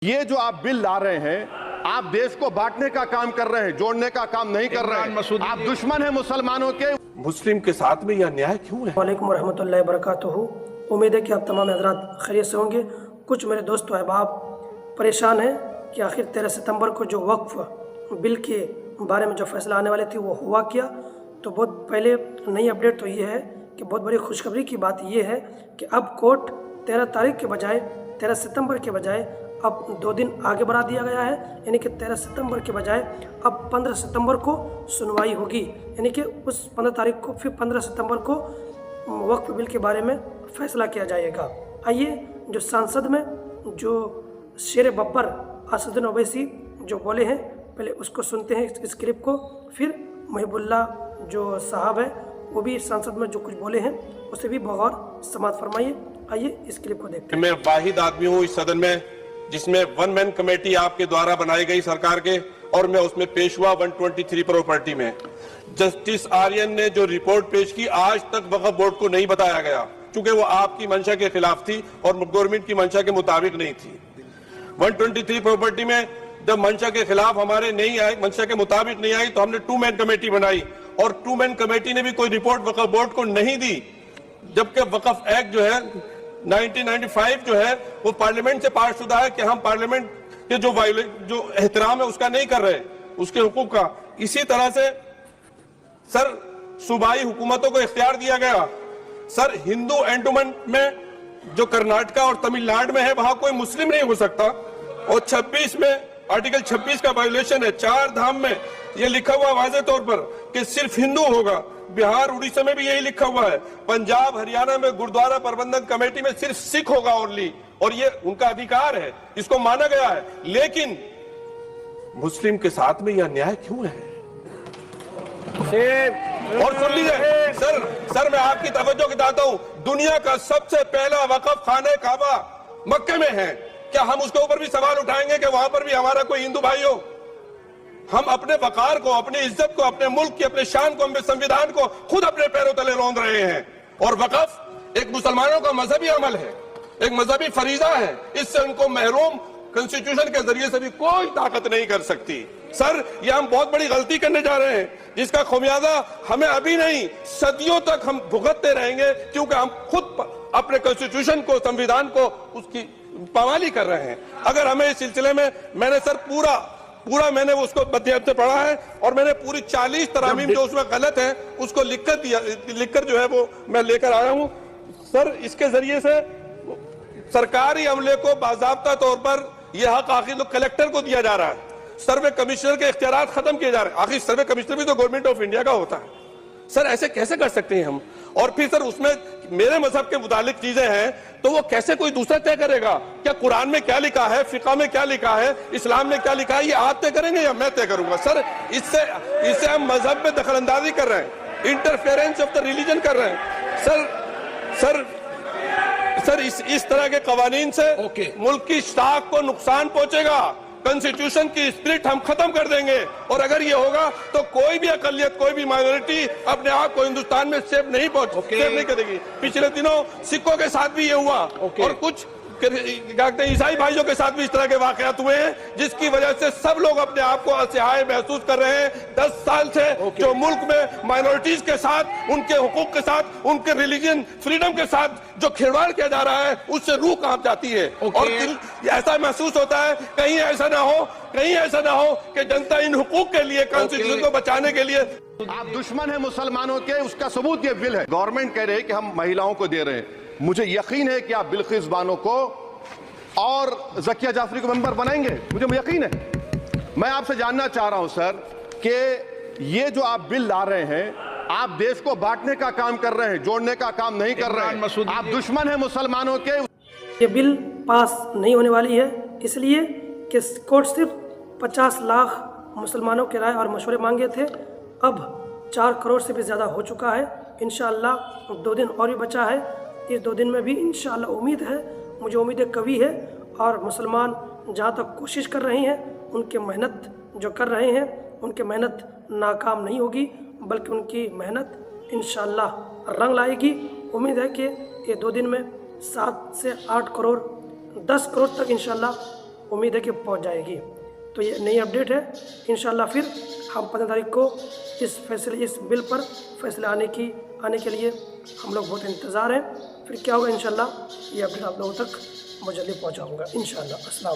ये जो आप बिल ला रहे हैं, आप देश को बांटने का काम कर रहे हैं, जोड़ने का काम नहीं कर रहे हैं। आप दुश्मन हैं मुसलमानों के। मुस्लिम के साथ में यह न्याय क्यों है? वालेकुम रहमतुल्लाहि वबरकातुहू। उम्मीद है कि आप तमाम हज़रात खैरियत से होंगे। कुछ मेरे दोस्त अहबाब परेशान हैं कि आखिर 13 सितंबर को जो वक्फ बिल के बारे में जो फैसला आने वाले थे वो हुआ क्या। तो बहुत पहले नई अपडेट तो ये है कि बहुत बड़ी खुशखबरी की बात ये है कि अब कोर्ट 13 तारीख के बजाय 13 सितंबर के बजाय अब 2 दिन आगे बढ़ा दिया गया है। यानी कि 13 सितंबर के बजाय अब 15 सितंबर को सुनवाई होगी। यानी कि उस 15 तारीख को फिर 15 सितंबर को वक्फ बिल के बारे में फैसला किया जाएगा। आइए जो सांसद में जो शेर बब्बर असदुद्दीन ओवैसी जो बोले हैं, पहले उसको सुनते हैं इस क्लिप को। फिर मुहिबुल्लाह जो साहब है वो भी सांसद में जो कुछ बोले हैं उसे भी बगौर समाअत फरमाइए। आइए इस क्लिप को देखते हैं। मैं वाहिद आदमी हूँ इस सदन में जिसमें वन मैन कमेटी आपके द्वारा बनाई गई सरकार के, और मैं उसमें पेश हुआ 123 प्रॉपर्टी में। जस्टिस आर्यन ने जो रिपोर्ट पेश की आज तक वक्फ बोर्ड को नहीं बताया गया, क्योंकि वो आपकी मंशा के खिलाफ थी और गवर्नमेंट की मंशा के मुताबिक नहीं थी। 123 प्रॉपर्टी में जब मंशा के खिलाफ हमारे नहीं आई, मंशा के मुताबिक नहीं आई, तो हमने 2 मैन कमेटी बनाई और 2 मैन कमेटी ने भी कोई रिपोर्ट वक्फ बोर्ड को नहीं दी। जबकि वक्फ एक्ट जो है 1995 जो है वो पार्लियामेंट से पास शुदा है कि हम पार्लियामेंट के जो एहतराम है उसका नहीं कर रहे, उसके हुकूक का। इसी तरह से सर सूबाई हुकूमतों को इख्तियार दिया गया। सर हिंदू एंडोमेंट में जो कर्नाटका और तमिलनाडु में है वहां कोई मुस्लिम नहीं हो सकता, और 26 में आर्टिकल 26 का वायोलेशन है। 4 धाम में ये लिखा हुआ वाज़े तौर पर कि सिर्फ हिंदू होगा। बिहार उड़ीसा में भी यही लिखा हुआ है। पंजाब हरियाणा में गुरुद्वारा प्रबंधन कमेटी में सिर्फ सिख होगा ओनली, और ये उनका अधिकार है, इसको माना गया है। लेकिन मुस्लिम के साथ में यह न्याय क्यों है? और सुन लीजिए सर मैं आपकी तवज्जो दिलाता हूं, दुनिया का सबसे पहला वक्फ खाने काबा मक्के में है। क्या हम उसके ऊपर भी सवाल उठाएंगे कि वहां पर भी हमारा कोई हिंदू भाई हो? हम अपने वकार को, अपनी इज्जत को, अपने मुल्क की अपने शान को, अपने संविधान को खुद अपने पैरों तले रौंद रहे हैं। और वक्फ एक मुसलमानों का मजहबी अमल है, एक मजहबी फरीजा है। इससे उनको महरूम कॉन्स्टिट्यूशन के जरिए से भी कोई ताकत नहीं कर सकती। सर ये हम बहुत बड़ी गलती करने जा रहे हैं, जिसका खमियाजा हमें अभी नहीं सदियों तक हम भुगतते रहेंगे, क्योंकि हम खुद अपने कॉन्स्टिट्यूशन को, संविधान को उसकी पामाली कर रहे हैं। अगर हमें इस सिलसिले में मैंने सर पूरा मैंने उसको मध्यम से पढ़ा है, और मैंने पूरी 40 तरामीम जो उसमें गलत है उसको लिखकर जो है वो मैं लेकर आया हूं। सर इसके जरिए से सरकारी अमले को बाज़ाब्ता तौर पर यह हक आखिर तो कलेक्टर को दिया जा रहा है, सर्वे कमिश्नर के इख्तियार खत्म किए जा रहे हैं। आखिर सर्वे कमिश्नर भी तो गवर्नमेंट ऑफ इंडिया का होता है। सर ऐसे कैसे कर सकते हैं हम? और फिर सर उसमें मेरे मजहब के मुतालिक चीजें हैं तो वो कैसे कोई दूसरा तय करेगा? क्या कुरान में क्या लिखा है, फिक़ा में क्या लिखा है, इस्लाम में क्या लिखा है, ये आप तय करेंगे या मैं तय करूंगा? सर इससे हम मजहब में दखलंदाजी कर रहे हैं, इंटरफेरेंस ऑफ द रिलीजन कर रहे हैं। सर इस तरह के कवानीन से मुल्क की साख को नुकसान पहुंचेगा। कॉन्स्टिट्यूशन की स्पिरिट हम खत्म कर देंगे, और अगर ये होगा तो कोई भी अकलियत, कोई भी माइनॉरिटी अपने आप को हिंदुस्तान में सेफ नहीं करेगी। पिछले दिनों सिखों के साथ भी ये हुआ, और कुछ ईसाई भाइयों के साथ भी इस तरह के वाकयात हुए हैं, जिसकी वजह से सब लोग अपने आप को असहाय महसूस कर रहे हैं। 10 साल से जो मुल्क में माइनॉरिटीज के साथ, उनके हुकूक के साथ, उनके रिलीजन फ्रीडम के साथ जो खिलवाड़ किया जा रहा है, उससे रूह कांप जाती है। और ऐसा महसूस होता है कहीं ऐसा ना हो कि जनता इन हुकूक के लिए, कॉन्स्टिट्यूशन को बचाने के लिए। आप दुश्मन है मुसलमानों के, उसका सबूत ये बिल है। गवर्नमेंट कह रही है कि हम महिलाओं को दे रहे हैं। मुझे यकीन है कि आप बिल्किस बानो को और ज़किया जाफरी को मेंबर बनाएंगे, मुझे यकीन है। मैं आपसे जानना चाह रहा हूं सर कि ये जो आप बिल ला रहे हैं, आप देश को बांटने का काम कर रहे हैं, जोड़ने का काम नहीं कर रहे हैं। आप दुश्मन है मुसलमानों के। ये बिल पास नहीं होने वाली है, इसलिए कि कोर्ट सिर्फ 50 लाख मुसलमानों के राय और मशवरे मांगे थे। अब 4 करोड़ से भी ज़्यादा हो चुका है। इंशाअल्लाह 2 दिन और भी बचा है। इस 2 दिन में भी इंशाअल्लाह उम्मीद है, मुझे उम्मीद कवी है, और मुसलमान जहाँ तक कोशिश कर रहे हैं, उनके मेहनत जो कर रहे हैं, उनकी मेहनत नाकाम नहीं होगी, बल्कि उनकी मेहनत इंशाअल्लाह रंग लाएगी। उम्मीद है कि ये 2 दिन में 7 से 8 करोड़ 10 करोड़ तक इंशाअल्लाह उम्मीद है कि पहुंच जाएगी। तो ये नई अपडेट है। इंशाल्लाह फिर हम 15 तारीख को इस बिल पर फैसले आने के लिए हम लोग बहुत इंतज़ार हैं। फिर क्या होगा इंशाल्लाह ये अपडेट आप लोगों तक मैं जल्दी पहुँचाऊँगा इंशाल्लाह। अस्सलाम।